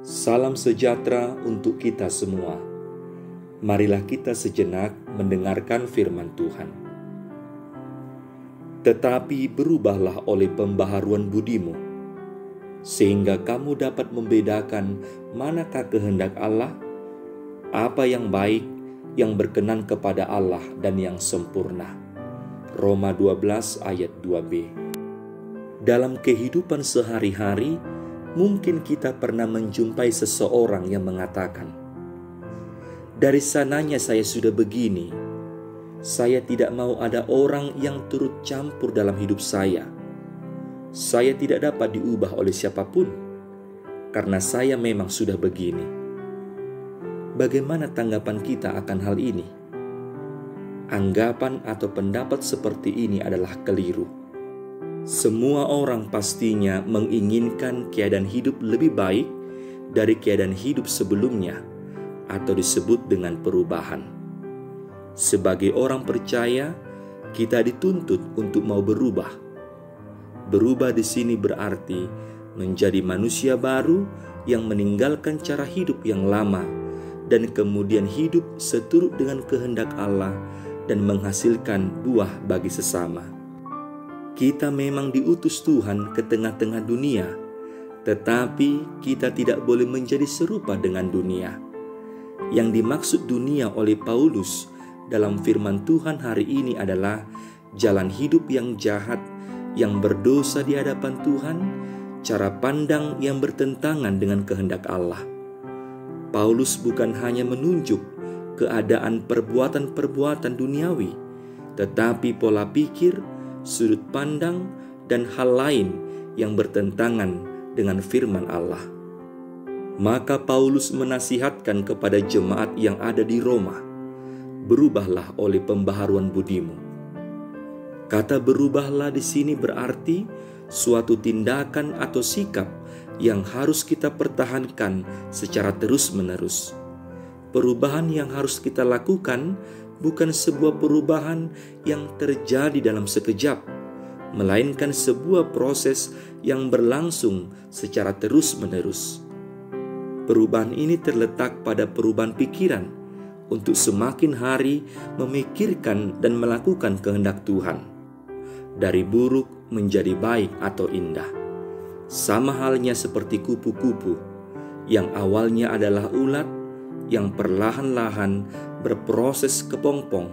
Salam sejahtera untuk kita semua. Marilah kita sejenak mendengarkan firman Tuhan. Tetapi berubahlah oleh pembaharuan budimu, sehingga kamu dapat membedakan manakah kehendak Allah, apa yang baik, yang berkenan kepada Allah dan yang sempurna. Roma 12 ayat 2b. Dalam kehidupan sehari-hari, mungkin kita pernah menjumpai seseorang yang mengatakan, "Dari sananya saya sudah begini. Saya tidak mau ada orang yang turut campur dalam hidup saya. Saya tidak dapat diubah oleh siapapun, karena saya memang sudah begini." Bagaimana tanggapan kita akan hal ini? Anggapan atau pendapat seperti ini adalah keliru. Semua orang pastinya menginginkan keadaan hidup lebih baik dari keadaan hidup sebelumnya, atau disebut dengan perubahan. Sebagai orang percaya, kita dituntut untuk mau berubah. Berubah di sini berarti menjadi manusia baru yang meninggalkan cara hidup yang lama dan kemudian hidup seturut dengan kehendak Allah dan menghasilkan buah bagi sesama. Kita memang diutus Tuhan ke tengah-tengah dunia, tetapi kita tidak boleh menjadi serupa dengan dunia. Yang dimaksud dunia oleh Paulus dalam firman Tuhan hari ini adalah jalan hidup yang jahat, yang berdosa di hadapan Tuhan, cara pandang yang bertentangan dengan kehendak Allah. Paulus bukan hanya menunjuk keadaan perbuatan-perbuatan duniawi, tetapi pola pikir, sudut pandang, dan hal lain yang bertentangan dengan firman Allah. Maka Paulus menasihatkan kepada jemaat yang ada di Roma, berubahlah oleh pembaharuan budimu. Kata berubahlah di sini berarti suatu tindakan atau sikap yang harus kita pertahankan secara terus-menerus. Perubahan yang harus kita lakukan bukan sebuah perubahan yang terjadi dalam sekejap, melainkan sebuah proses yang berlangsung secara terus-menerus. Perubahan ini terletak pada perubahan pikiran untuk semakin hari memikirkan dan melakukan kehendak Tuhan, dari buruk menjadi baik atau indah. Sama halnya seperti kupu-kupu yang awalnya adalah ulat, yang perlahan-lahan berproses kepompong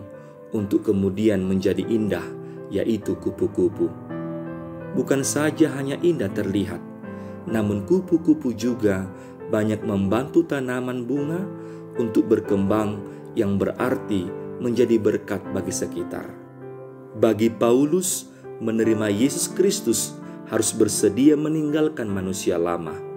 untuk kemudian menjadi indah, yaitu kupu-kupu. Bukan saja hanya indah terlihat, namun kupu-kupu juga banyak membantu tanaman bunga untuk berkembang, yang berarti menjadi berkat bagi sekitar. Bagi Paulus, menerima Yesus Kristus harus bersedia meninggalkan manusia lama.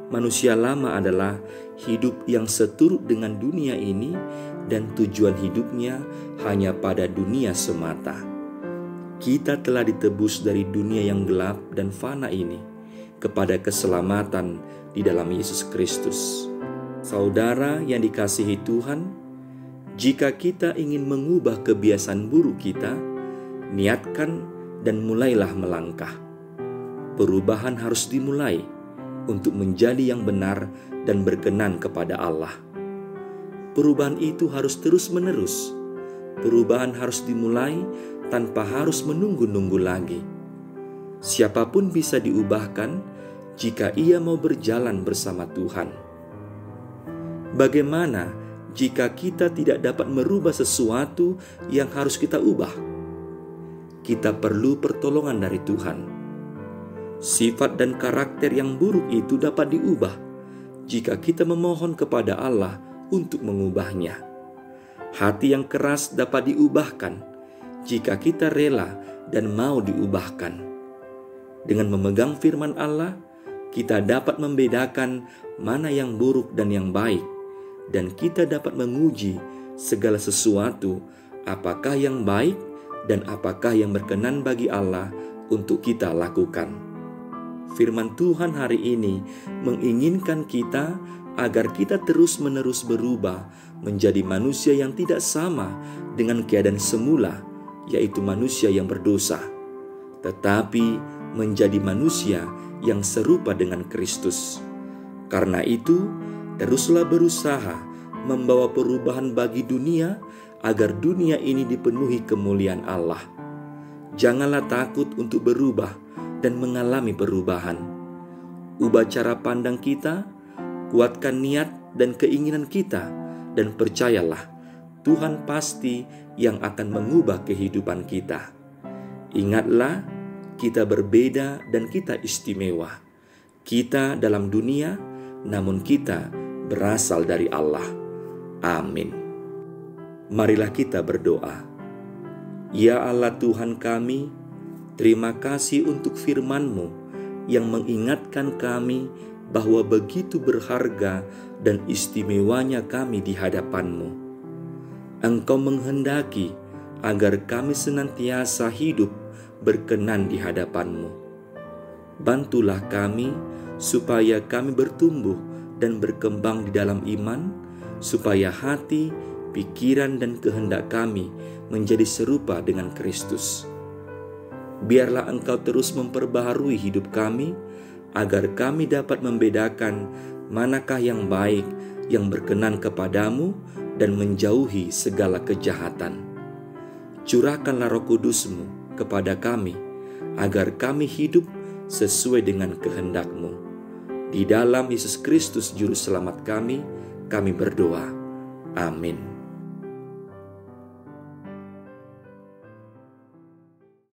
Manusia lama adalah hidup yang seturut dengan dunia ini dan tujuan hidupnya hanya pada dunia semata. Kita telah ditebus dari dunia yang gelap dan fana ini kepada keselamatan di dalam Yesus Kristus. Saudara yang dikasihi Tuhan, jika kita ingin mengubah kebiasaan buruk kita, niatkan dan mulailah melangkah. Perubahan harus dimulai untuk menjadi yang benar dan berkenan kepada Allah. Perubahan itu harus terus-menerus. Perubahan harus dimulai tanpa harus menunggu-nunggu lagi. Siapapun bisa diubahkan jika ia mau berjalan bersama Tuhan. Bagaimana jika kita tidak dapat merubah sesuatu yang harus kita ubah? Kita perlu pertolongan dari Tuhan. Sifat dan karakter yang buruk itu dapat diubah jika kita memohon kepada Allah untuk mengubahnya. Hati yang keras dapat diubahkan jika kita rela dan mau diubahkan. Dengan memegang firman Allah, kita dapat membedakan mana yang buruk dan yang baik, dan kita dapat menguji segala sesuatu, apakah yang baik dan apakah yang berkenan bagi Allah untuk kita lakukan. Firman Tuhan hari ini menginginkan kita agar kita terus-menerus berubah menjadi manusia yang tidak sama dengan keadaan semula, yaitu manusia yang berdosa, tetapi menjadi manusia yang serupa dengan Kristus. Karena itu, teruslah berusaha membawa perubahan bagi dunia agar dunia ini dipenuhi kemuliaan Allah. Janganlah takut untuk berubah dan mengalami perubahan. Ubah cara pandang kita, kuatkan niat dan keinginan kita, dan percayalah, Tuhan pasti yang akan mengubah kehidupan kita. Ingatlah, kita berbeda dan kita istimewa. Kita dalam dunia, namun kita berasal dari Allah. Amin. Marilah kita berdoa. Ya Allah Tuhan kami, terima kasih untuk firman-Mu yang mengingatkan kami bahwa begitu berharga dan istimewanya kami di hadapan-Mu. Engkau menghendaki agar kami senantiasa hidup berkenan di hadapan-Mu. Bantulah kami supaya kami bertumbuh dan berkembang di dalam iman, supaya hati, pikiran, dan kehendak kami menjadi serupa dengan Kristus. Biarlah Engkau terus memperbaharui hidup kami, agar kami dapat membedakan manakah yang baik, yang berkenan kepadamu, dan menjauhi segala kejahatan. Curahkanlah Roh Kudus-Mu kepada kami, agar kami hidup sesuai dengan kehendak-Mu. Di dalam Yesus Kristus Juru Selamat kami berdoa. Amin.